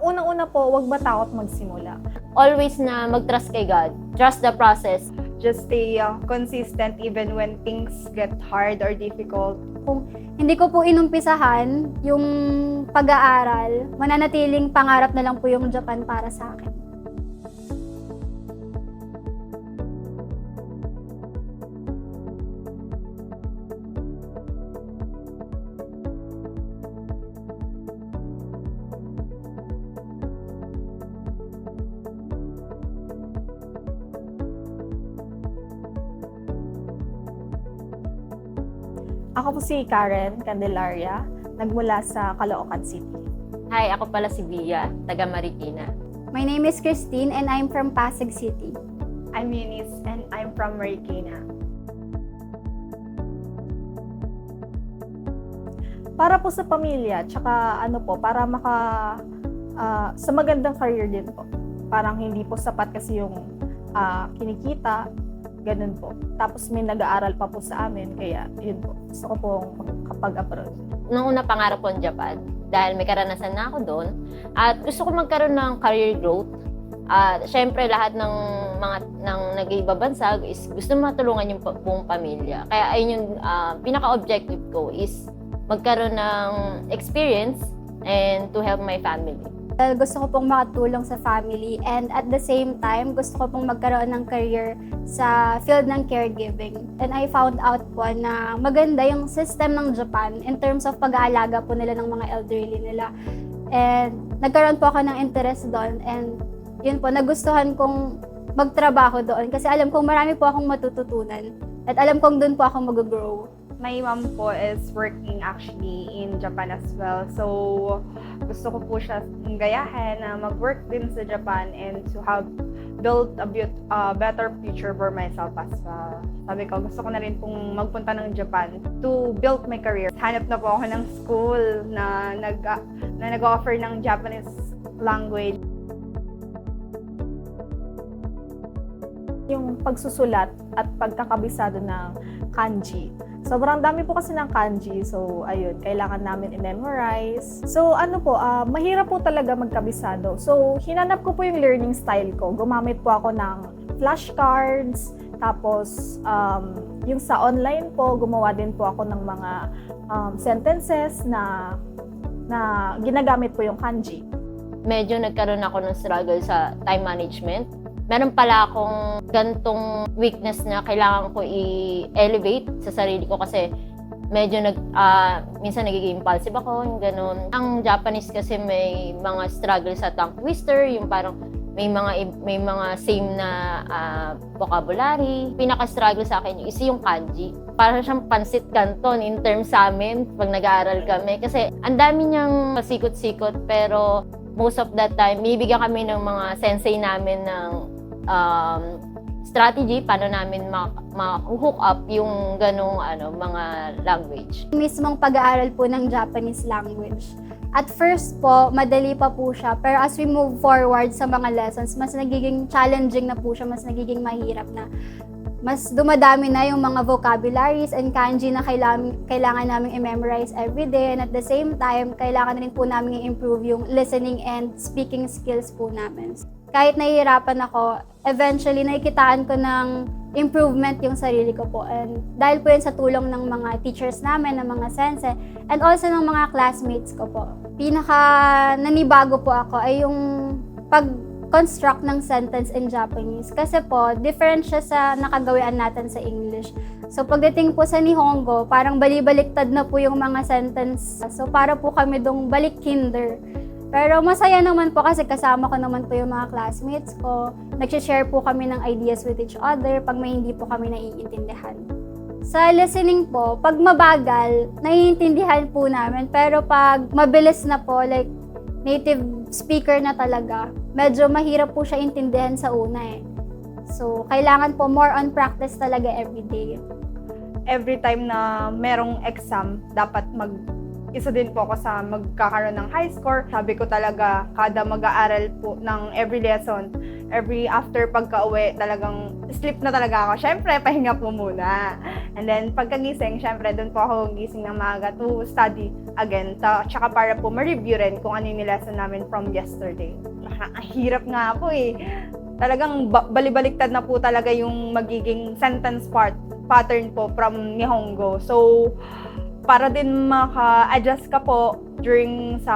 unang-una po, huwag matakot magsimula. Always na mag-trust kay God. Trust the process. Just stay consistent even when things get hard or difficult. Kung hindi ko po inumpisahan yung pag-aaral, mananatiling pangarap na lang po yung Japan para sa akin. Ako po si Karen Candelaria, nagmula sa Caloocan City. Hi, ako pala si Bia, taga Marikina. My name is Christine and I'm from Pasig City. I'm Eunice and I'm from Marikina. Para po sa pamilya, tsaka para sa magandang career din po. Parang hindi po sapat kasi yung kinikita, ganun po. Tapos may nag-aaral pa po sa amin, kaya yun po. Gusto ko pong makapag-abroad. Nung una pangarap ko ang Japan dahil may karanasan na ako doon at gusto ko magkaroon ng career growth. Syempre lahat ng nag-iibang bansa is gusto matulungan yung buong pamilya. Kaya ayun yung pinaka-objective ko is magkaroon ng experience and to help my family. Gusto ko pong makatulong sa family and at the same time, gusto ko pong magkaroon ng career sa field ng caregiving. And I found out po na maganda yung system ng Japan in terms of pag-aalaga po nila ng mga elderly nila. And nagkaroon po ako ng interest doon and yun po, nagustuhan kong magtrabaho doon kasi alam kong marami po akong matututunan at alam kong doon po ako mag-grow. My mom po is working actually in Japan as well. So, gusto ko po siya gayahin na mag-work din sa Japan and to have built a better future for myself as well. Sabi ko, gusto ko na rin pong magpunta ng Japan to build my career. Hanap na po ako ng school na nag-offer ng Japanese language. Yung pagsusulat at pagkakabisado ng kanji. Sobrang dami po kasi ng kanji. So, ayun, kailangan namin i-memorize. So, mahirap po talaga magkabisado. So, hinanap ko po yung learning style ko. Gumamit po ako ng flashcards. Tapos, yung sa online po, gumawa din po ako ng mga sentences na ginagamit po yung kanji. Medyo nagkaroon ako ng struggle sa time management. Meron pala akong gantong weakness na kailangan ko i-elevate sa sarili ko kasi medyo minsan nagiging impulsive ako, yung ganun. Ang Japanese kasi may mga struggle sa tongue twister, yung parang may mga same na vocabulary. Pinaka-struggle sa akin is yung kanji. Parang siyang pansit canton in terms sa amin pag nag-aaral kami kasi ang dami niyang pasikot-sikot pero most of that time, bibigyan kami ng mga sensei namin ng strategy paano namin ma-hook up yung ganong mga language. Mismong pag-aaral po ng Japanese language. At first po, madali pa po siya. Pero as we move forward sa mga lessons, mas nagiging challenging na po siya, mas nagiging mahirap na. Mas dumadami na yung mga vocabularies and kanji na kailangan namin i-memorize everyday. And at the same time, kailangan rin po namin i-improve yung listening and speaking skills po namin. Kahit nahihirapan ako, eventually nakikitaan ko ng improvement yung sarili ko po. And dahil po yun sa tulong ng mga teachers namin, ng mga sensei, and also ng mga classmates ko po. Pinaka nanibago po ako ay yung pag-construct ng sentence in Japanese. Kasi po, different siya sa nakagawian natin sa English. So pagdating po sa Nihongo, parang bali-baliktad na po yung mga sentence. So para po kami dong balik kinder. Pero masaya naman po kasi kasama ko naman po yung mga classmates ko. Nag-share po kami ng ideas with each other pag may hindi po kami naiintindihan. Sa listening po, pag mabagal, naiintindihan po namin. Pero pag mabilis na po, like native speaker na talaga, medyo mahirap po siya intindihan sa una eh. So, kailangan po more on practice talaga everyday. Every time na merong exam, dapat isa din po ako sa magkakaroon ng high score. Sabi ko talaga, kada mag-aaral po ng every lesson, every after pagka-uwi, talagang sleep na talaga ako. Syempre, pahinga po muna. And then, pagkagising, syempre, doon po ako gising ng maaga to study again. Tsaka para po ma-review rin kung ano yung lesson namin from yesterday. Ang hirap nga po eh. Talagang balibaliktad na po talaga yung magiging sentence pattern po from Nihongo. So, para din maka-adjust ka po during sa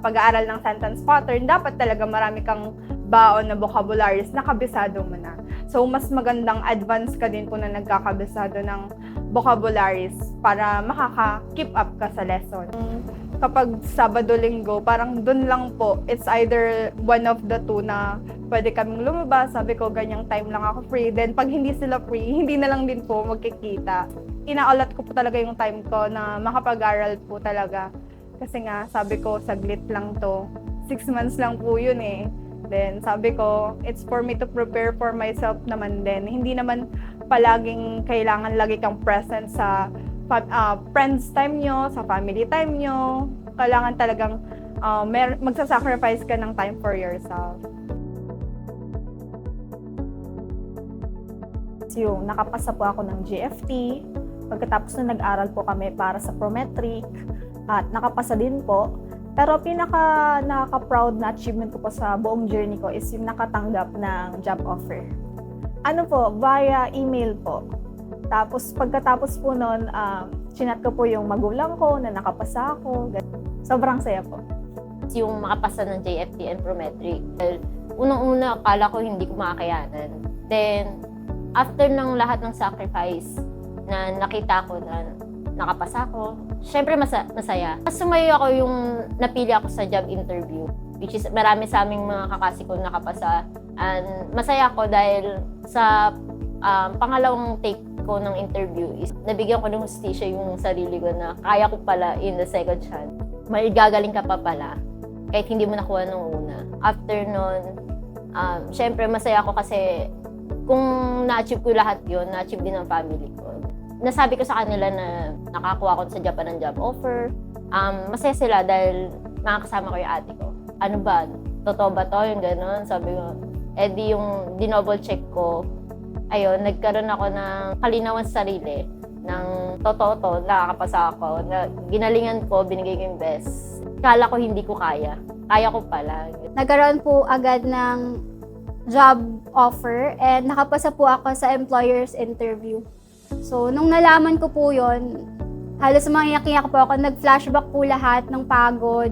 pag-aaral ng sentence pattern, dapat talaga marami kang baon na vocabularies na kabisado mo na. So, mas magandang advance ka din po na nagkakabisado ng vocabularies para makaka-keep up ka sa lesson. Kapag Sabado, Linggo, parang dun lang po, it's either one of the two na pwede kaming lumabas. Sabi ko, ganyang time lang ako free. Then, pag hindi sila free, hindi na lang din po magkikita. Inaalat ko po talaga yung time ko na makapag-aral po talaga. Kasi nga, sabi ko, saglit lang to. 6 months lang po yun eh. Then, sabi ko, it's for me to prepare for myself naman din. Hindi naman palaging kailangan lagi kang present sa friends time nyo, sa family time nyo. Kailangan talagang magsasacrifice ka ng time for yourself. Yung nakapasa po ako ng GFT, pagkatapos na nag-aral po kami para sa Prometric, at nakapasa din po. Pero pinaka nakaka-proud na achievement ko po sa buong journey ko is yung nakatanggap ng job offer. Ano po, via email po. Tapos pagkatapos po nun, chinat ko po yung magulang ko na nakapasa ako. Sobrang saya po. Yung makapasa ng JFT and Prometric. Unang-una, akala ko hindi ko makakayanan. Then, after ng lahat ng sacrifice na nakita ko na nakapasa ko, syempre masaya. Sumayo ako yung napili ako sa job interview, which is marami sa aming mga kakasi ko nakapasa. And masaya ako dahil sa pangalawang take ko ng interview is nabigyan ko ng hustisya yung sarili ko na kaya ko pala in the second chance. May gagaling ka pa pala kahit hindi mo nakuha nung una. After nun, syempre masaya ako kasi kung na-achieve ko lahat yun, na-achieve din ng family ko. Nasabi ko sa kanila na nakakuha ko sa Japan ng job offer. Masaya sila dahil makakasama ko yung ate ko. Ano ba? Totoo ba to? Yung gano'n. Sabi ko, di yung dinouble check ko, ayun, nagkaroon ako ng kalinawan sa sarili ng totoo to, nakakapasa ako, na ginalingan ko, binigay ko yung best. Kala ko hindi ko kaya. Kaya ko pala. Nagkaroon po agad ng job offer and nakapasa po ako sa employer's interview. So, nung nalaman ko po yun, halos maiyak-iyak po ako. Nag-flashback po lahat ng pagod,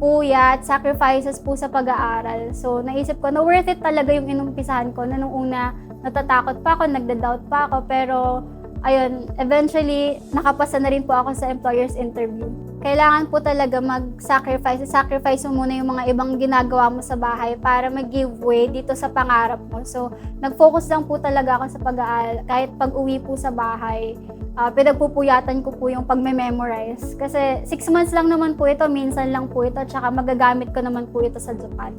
puyat, sacrifices po sa pag-aaral. So, naisip ko na worth it talaga yung inumpisahan ko na nung una natatakot pa ako, nagda-doubt pa ako, pero ayun, eventually, nakapasa na rin po ako sa employer's interview. Kailangan po talaga mag-sacrifice. Sacrifice mo muna yung mga ibang ginagawa mo sa bahay para mag-give way dito sa pangarap mo. So, nag-focus lang po talaga ako sa pag-aaral. Kahit pag-uwi po sa bahay, pinagpupuyatan ko po yung pag-memorize. Kasi 6 months lang naman po ito, minsan lang po ito, tsaka magagamit ko naman po ito sa Japan.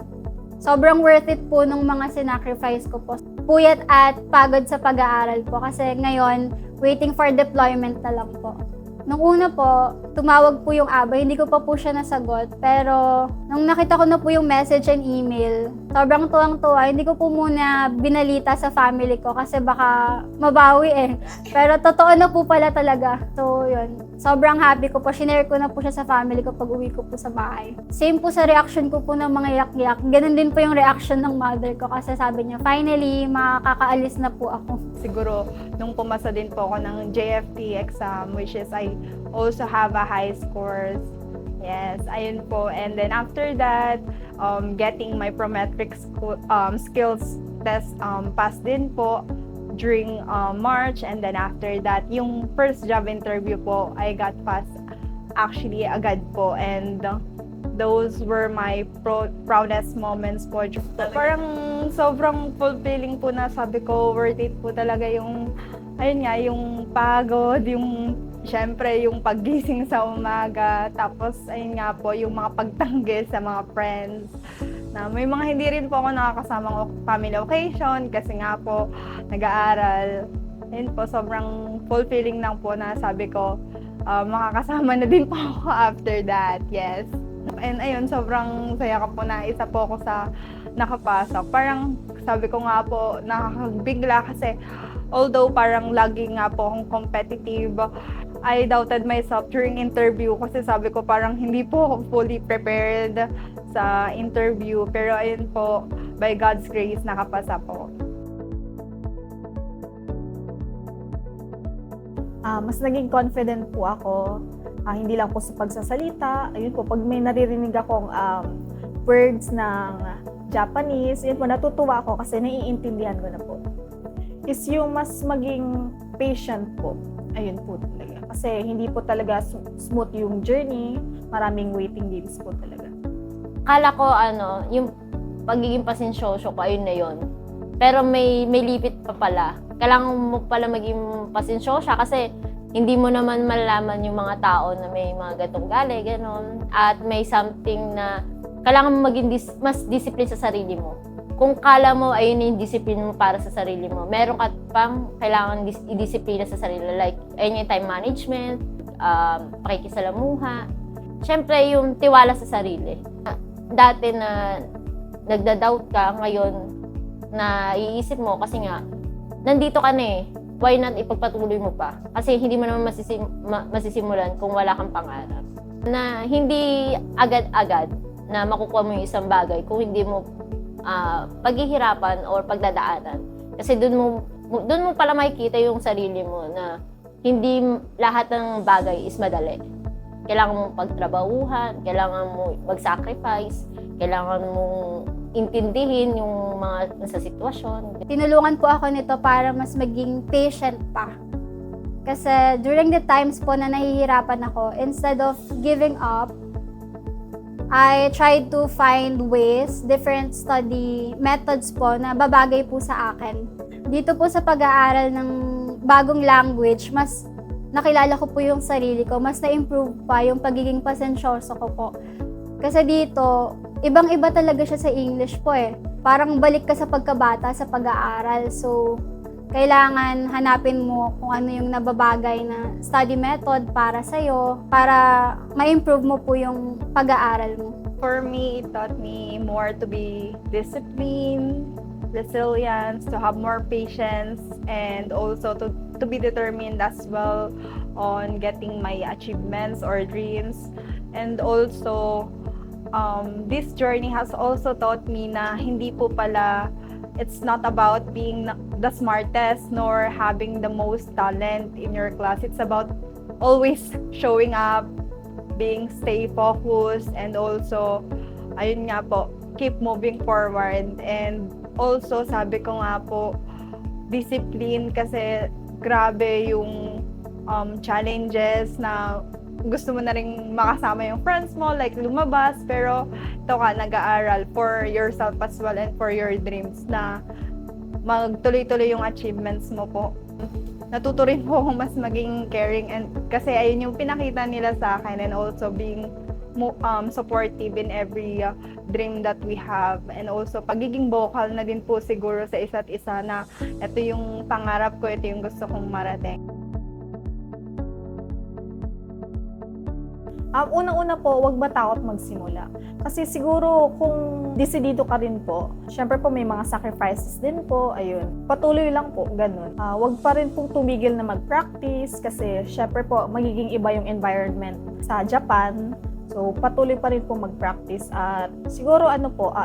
Sobrang worth it po nung mga sinacrifice ko po. Puyat at pagod sa pag-aaral po kasi ngayon, waiting for deployment na lang po. Nung una po, tumawag po yung aba, hindi ko pa po siya nasagot. Pero, nung nakita ko na po yung message and email, sobrang tuwang-tuwa. Hindi ko po muna binalita sa family ko kasi baka mabawi eh. Pero totoo na po pala talaga. So, yun. Sobrang happy ko po. Shinare ko na po siya sa family ko pag uwi ko po sa bahay. Same po sa reaction ko po ng mga yak-yak. Ganun din po yung reaction ng mother ko kasi sabi niya, finally, makakaalis na po ako. Siguro, nung pumasa din po ako ng JFT exam, which is I also have a high scores. Yes, ayun po. And then after that, getting my Prometric skills test passed din po during March. And then after that, yung first job interview po, I got passed actually agad po. And those were my proudest moments po. Parang sobrang fulfilling po na sabi ko, worth it po talaga yung, ayun nga, yung pagod, yung syempre yung paggising sa umaga, tapos ayun nga po, yung mga pagtanggi sa mga friends. Na may mga hindi rin po ako nakakasamang family occasion kasi nga po, nag-aaral. Ayun po, sobrang fulfilling lang po na sabi ko, makakasama na din po ako after that, yes. And ayun, sobrang saya ko po na isa po ako sa nakapasok. Parang sabi ko nga po, nakakabigla kasi although parang lagi nga po akong competitive, I doubted myself during interview kasi sabi ko parang hindi po ako fully prepared sa interview. Pero ayun po, by God's grace, nakapasa po. Mas naging confident po ako, hindi lang po sa pagsasalita. Ayun po, pag may naririnig akong words ng Japanese, yun po, natutuwa ako kasi naiintindihan ko na po. Is yung mas maging patient po. Ayun po talaga. Kasi hindi po talaga smooth yung journey. Maraming waiting games po talaga. Kala ko yung pagiging pasensyoso ko, ayun na yun. Pero may lipit pa pala. Kailangan mo pala maging pasensyosa kasi hindi mo naman malalaman yung mga tao na may mga gatong gali, ganon. At may something na kailangan mo maging mas discipline sa sarili mo. Kung kala mo ayun yung discipline mo para sa sarili mo, meron ka pang kailangan i-disiplina sa sarili. Like, ayun yung time management, pakikisalamuha. Siyempre, yung tiwala sa sarili. Dati na nagda-doubt ka, ngayon na iisip mo kasi nga, nandito ka na eh. Why not ipagpatuloy mo pa? Kasi hindi mo naman masisimulan kung wala kang pangarap. Na hindi agad-agad na makukuha mo yung isang bagay kung hindi mo paghihirapan or pagdadaanan. Kasi doon mo pala makikita yung sarili mo na hindi lahat ng bagay is madali. Kailangan mong pagtrabahuhan, kailangan mo mag-sacrifice, kailangan mong intindihin yung mga nasa sitwasyon. Tinulungan po ako nito para mas maging patient pa. Kasi during the times po na nahihirapan ako, instead of giving up, I tried to find ways, different study methods po na babagay po sa akin. Dito po sa pag-aaral ng bagong language, mas nakilala ko po yung sarili ko, mas na-improve pa yung pagiging pasensyoso ko po. Kasi dito, ibang-iba talaga siya sa English po eh. Parang balik ka sa pagkabata, sa pag-aaral. So, kailangan hanapin mo kung ano yung nababagay na study method para sa'yo, para ma-improve mo po yung pag-aaral mo. For me, it taught me more to be disciplined, resilience, to have more patience, and also to be determined as well on getting my achievements or dreams. And also, this journey has also taught me na hindi po pala, it's not about being the smartest nor having the most talent in your class. It's about always showing up, stay focused, and also, ayun nga po, keep moving forward. And also, sabi ko nga po, discipline kasi grabe yung challenges na gusto mo na rin makasama yung friends mo, like lumabas, pero ito ka, nag-aaral for yourself as well and for your dreams na magtuloy-tuloy yung achievements mo po. Natuto rin po akong mas maging caring and kasi ayun yung pinakita nila sa akin, and also being supportive in every dream that we have, and also pagiging vocal na din po siguro sa isa't isa na ito yung pangarap ko, ito yung gusto kong marating. Unang-una po, huwag matakot magsimula. Kasi siguro kung desidido ka rin po, syempre po may mga sacrifices din po, ayun. Patuloy lang po, ganun. Huwag pa rin pong tumigil na mag-practice kasi syempre po magiging iba yung environment sa Japan. So patuloy pa rin po mag-practice at siguro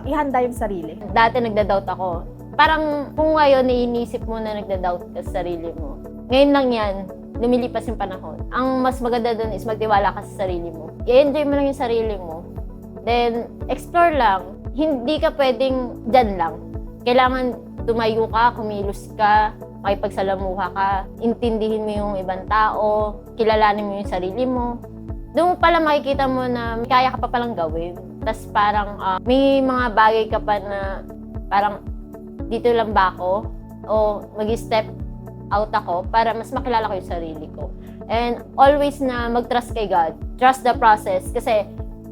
ihanda yung sarili. Dati nagda-doubt ako. Parang kung ngayon iniisip mo na nagda-doubt ka sa sarili mo. Ngayon lang yan, lumilipas yung panahon. Ang mas maganda doon is magtiwala ka sa sarili mo. I-enjoy mo lang yung sarili mo. Then, explore lang. Hindi ka pwedeng dyan lang. Kailangan tumayo ka, kumilos ka, makipagsalamuha ka, intindihin mo yung ibang tao, kilalanin mo yung sarili mo. Doon pala makikita mo na kaya ka pa palang gawin. Tapos parang may mga bagay ka pa na parang dito lang ba ako? O mag-step out ako para mas makilala ko yung sarili ko. And always na mag-trust kay God. Trust the process. Kasi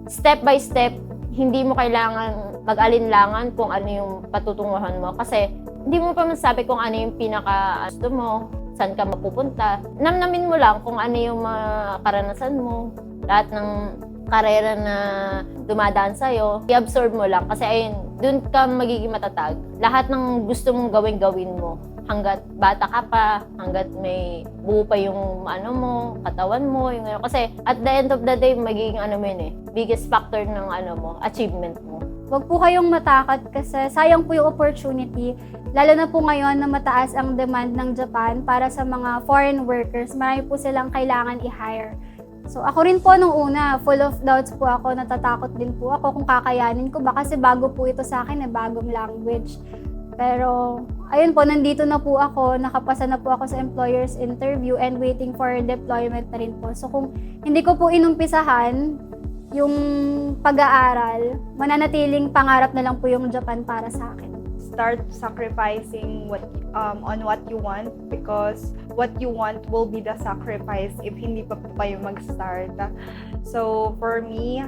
step by step, hindi mo kailangan mag-alinlangan kung ano yung patutunguhan mo. Kasi hindi mo pa masabi kung ano yung pinaka-gusto mo, saan ka mapupunta. Namnamin mo lang kung ano yung mga karanasan mo, lahat ng karera na dumadaan sa'yo, i-absorb mo lang. Kasi ayun, dun ka magiging matatag. Lahat ng gusto mong gawin mo. Hanggat bata ka pa, hanggat may buo pa yung ano mo, katawan mo, yung ano. Kasi at the end of the day, magiging ano mo yun biggest factor ng ano mo, achievement mo. Huwag po kayong matakot kasi sayang po yung opportunity. Lalo na po ngayon na mataas ang demand ng Japan para sa mga foreign workers. Marami po silang kailangan i-hire. So ako rin po nung una, full of doubts po ako, natatakot din po ako kung kakayanin ko ba kasi bago po ito sa akin, bagong language. Pero ayun po, nandito na po ako, nakapasa na po ako sa employer's interview and waiting for deployment na rin po. So kung hindi ko po inumpisahan yung pag-aaral, mananatiling pangarap na lang po yung Japan para sa akin. Start sacrificing on what you want, because what you want will be the sacrifice if hindi pa po kayo mag-start. So for me,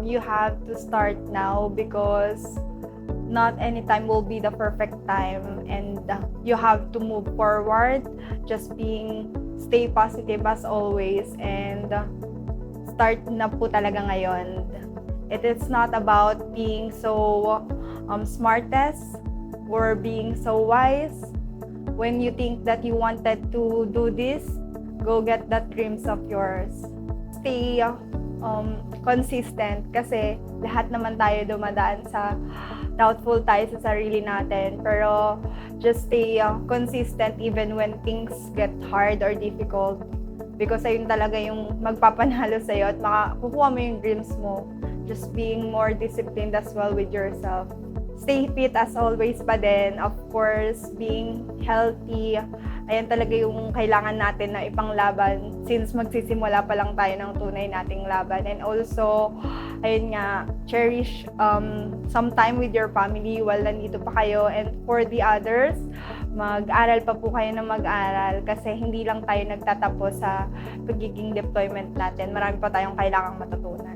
you have to start now because not any time will be the perfect time, and you have to move forward, just stay positive as always, and start na po talaga ngayon. It is not about being so smartest or being so wise. When you think that you wanted to do this, go get that dreams of yours. Stay consistent kasi lahat naman tayo dumadaan sa doubtful tayo sa sarili natin, pero just stay consistent even when things get hard or difficult, because ayun talaga yung magpapanalo sa'yo at makukuha mo yung dreams mo. Just being more disciplined as well with yourself. Stay fit as always pa din. Of course, being healthy. Ayan talaga yung kailangan natin na ipanglaban since magsisimula pa lang tayo ng tunay nating laban. And also, ayun nga, cherish some time with your family while nandito pa kayo. And for the others, mag-aral pa po kayo na mag-aral kasi hindi lang tayo nagtatapos sa pagiging deployment natin. Marami pa tayong kailangang matutunan.